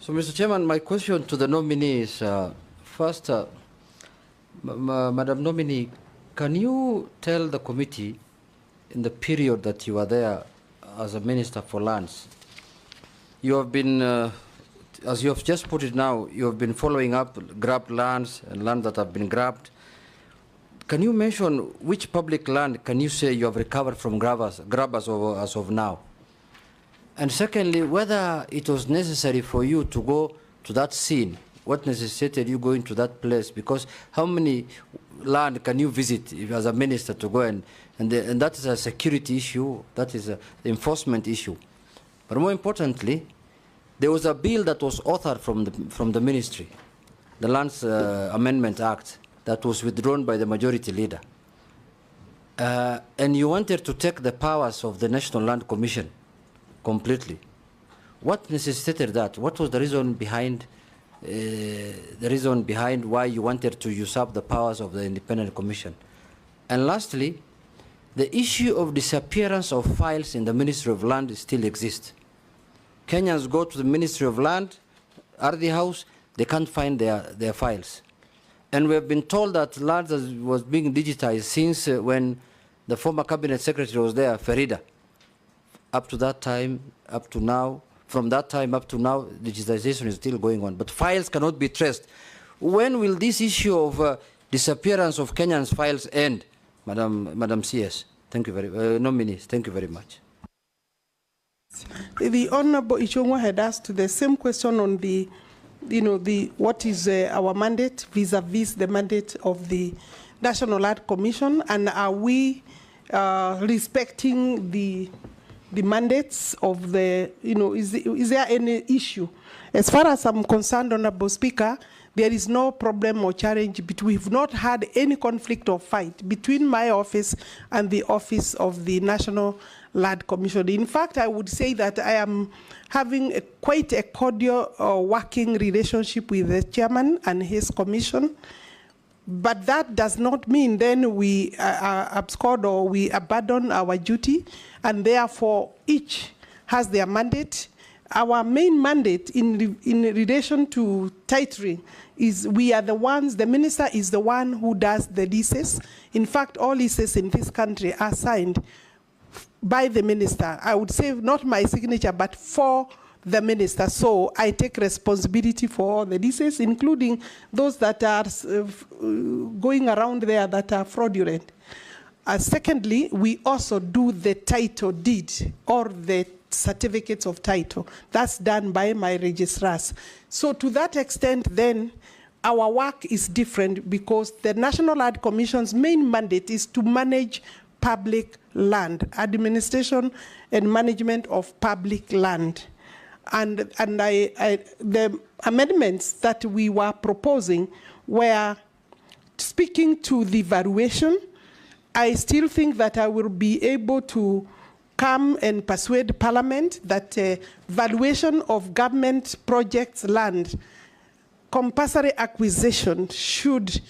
So, Mr. Chairman, my question to the nominee is, first, Madam Nominee, can you tell the committee in the period that you are there as a Minister for Lands, you have been, as you have just put it now, you have been following up grabbed lands and land that have been grabbed. Can you mention which public land can you say you have recovered from grabbers as of now? And secondly, whether it was necessary for you to go to that scene, what necessitated you going to that place? Because how many land can you visit if, as a minister to go and that is a security issue, that is an enforcement issue. But more importantly, there was a bill that was authored from the ministry, the Lands Amendment Act, that was withdrawn by the majority leader. And you wanted to take the powers of the National Land Commission completely. What necessitated that? What was the reason behind why you wanted to usurp the powers of the Independent Commission? And lastly, the issue of disappearance of files in the Ministry of Land still exists. Kenyans go to the Ministry of Land, Ardhi House, they can't find their files. And we have been told that land was being digitized since when the former cabinet secretary was there, Farida. Up to that time, up to now, from that time up to now, digitization is still going on. But files cannot be traced. When will this issue of disappearance of Kenyans' files end, Madam CS? Thank you very much. Nominees, thank you very much. The Honorable Ichung'wah had asked the same question on the, what is our mandate vis-a-vis the mandate of the National Land Commission, and are we respecting the mandates of the, is there any issue? As far as I'm concerned, Honorable Speaker, there is no problem or challenge. We've not had any conflict or fight between my office and the office of the National Land Commission. In fact, I would say that I am having quite a cordial working relationship with the chairman and his commission. But that does not mean then we abscond or we abandon our duty, and therefore each has their mandate. Our main mandate in relation to titling is we are the ones, the minister is the one who does the leases. In fact, all leases in this country are signed by the minister. I would say not my signature, but for the minister. So I take responsibility for all the leases, including those that are going around there that are fraudulent. Secondly, we also do the title deed or the certificates of title. That's done by my registrars. So to that extent, then, our work is different because the National Land Commission's main mandate is to manage public land, administration and management of public land. And the amendments that we were proposing were speaking to the valuation. I still think that I will be able to come and persuade Parliament that valuation of government projects land, compulsory acquisition should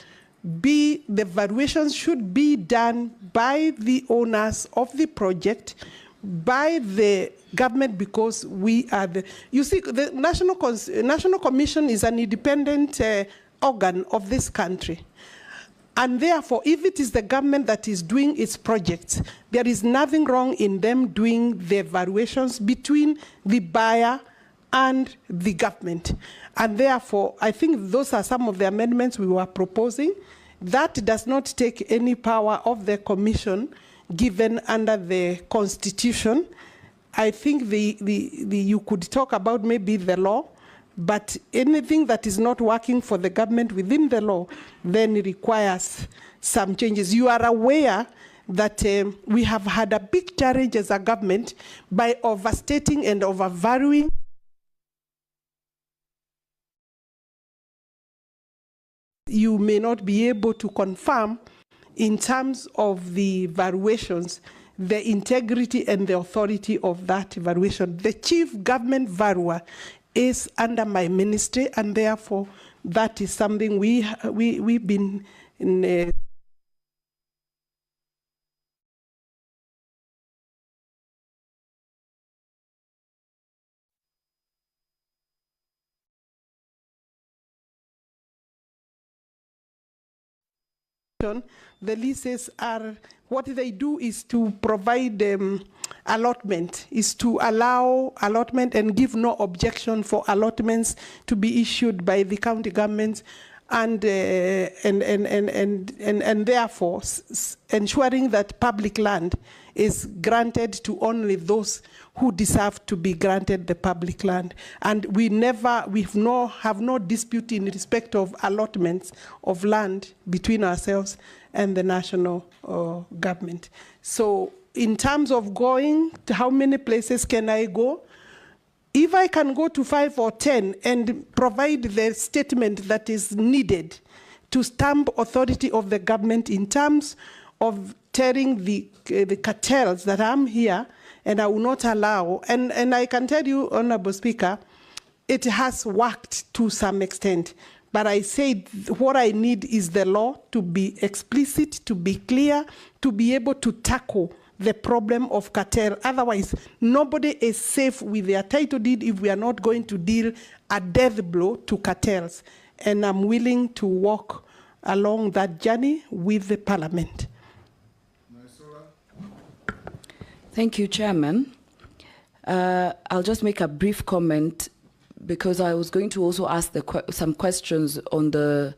be, the valuation should be done by the owners of the project, by the government, because we are the, you see, the National Commission is an independent organ of this country. And therefore, if it is the government that is doing its projects, there is nothing wrong in them doing the evaluations between the buyer and the government. And therefore, I think those are some of the amendments we were proposing. That does not take any power of the commission given under the Constitution. I think you could talk about maybe the law, but anything that is not working for the government within the law then requires some changes. You are aware that we have had a big challenge as a government by overstating and overvaluing you may not be able to confirm in terms of the valuations, the integrity and the authority of that valuation. The chief government valuer is under my ministry, and therefore that is something we've been in the leases are, what they do is to provide allotment, is to allow allotment and give no objection for allotments to be issued by the county governments, and therefore ensuring that public land is granted to only those who deserve to be granted the public land. And we have no dispute in respect of allotments of land between ourselves and the national government. So in terms of going to how many places can I go, if I can go to 5 or 10 and provide the statement that is needed to stamp authority of the government in terms of telling the cartels that I'm here and I will not allow, and I can tell you, Honorable Speaker, it has worked to some extent. But I said what I need is the law to be explicit, to be clear, to be able to tackle the problem of cartel. Otherwise, nobody is safe with their title deed if we are not going to deal a death blow to cartels. And I'm willing to walk along that journey with the Parliament. Thank you, Chairman. I'll just make a brief comment because I was going to also ask some questions on the